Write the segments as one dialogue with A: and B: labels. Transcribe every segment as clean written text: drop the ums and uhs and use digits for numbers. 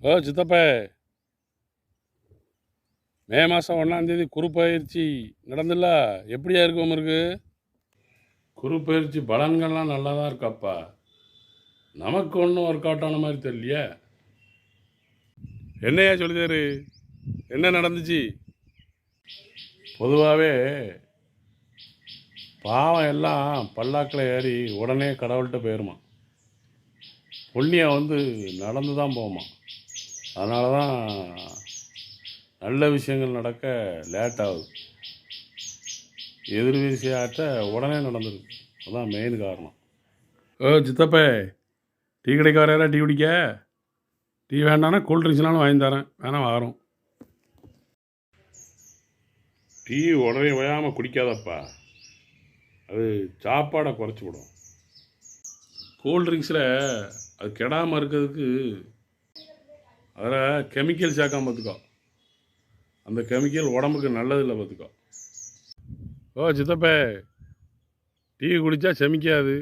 A: ஓ சித்தப்பா, மே மாதம் 1ஆம் தேதி குரு பயிற்சி நடந்துல்ல, எப்படியா இருக்கு உங்களுக்கு? குரு பயிற்சி பலன்கள்லாம் நல்லா தான் இருக்காப்பா. நமக்கு ஒன்றும் ஒர்க் அவுட் ஆன மாதிரி தெரியலையே. என்னையா சொல்லிதாரு? என்ன நடந்துச்சு? பொதுவாகவே பாவம் எல்லாம் பல்லாக்கில் ஏறி உடனே கடவுள்கிட்ட போயிருமா. புண்ணியம் நடந்து தான் போகுமா. அதனால தான் நல்ல விஷயங்கள் நடக்க லேட் ஆகுது. எதிர்வீசியாட்ட உடனே நடந்துருக்கு. அதுதான் மெயின் காரணம். ஓ சித்தப்பா, டீ கடைக்கு வர டீ குடிக்க? டீ வேண்டானா கூல் ட்ரிங்க்ஸ்னாலும் வாங்கி தரேன், வேணாம் வரோம். டீ உடனே ஓயாமல் குடிக்காதப்பா, அது சாப்பாடை குறைச்சி விடும். கூல் ட்ரிங்க்ஸில் அது கெடாமல் இருக்கிறதுக்கு அதில் கெமிக்கல் சேர்க்காம பார்த்துக்கோ. அந்த கெமிக்கல் உடம்புக்கு நல்லதில்லை பார்த்துக்கோ. ஓ சித்தப்பா, டீ குடித்தா செமிக்காது,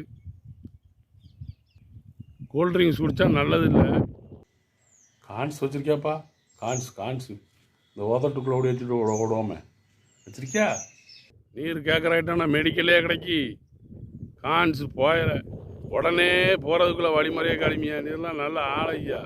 A: கூல் ட்ரிங்க்ஸ் குடித்தா நல்லதில்லை. கான்ஸ் வச்சுருக்கியாப்பா? கான்ஸு இந்த ஓதட்டுக்குள்ளே ஓடி வச்சுட்டு ஓடுவோமே, வச்சிருக்கியா? நீர் கேட்குறாயிட்டானா மெடிக்கல்லே கிடைக்கி. கான்ஸ் போயிட உடனே போகிறதுக்குள்ளே வழிமுறையே கடுமையா. நீர்லாம் நல்ல ஆளையா.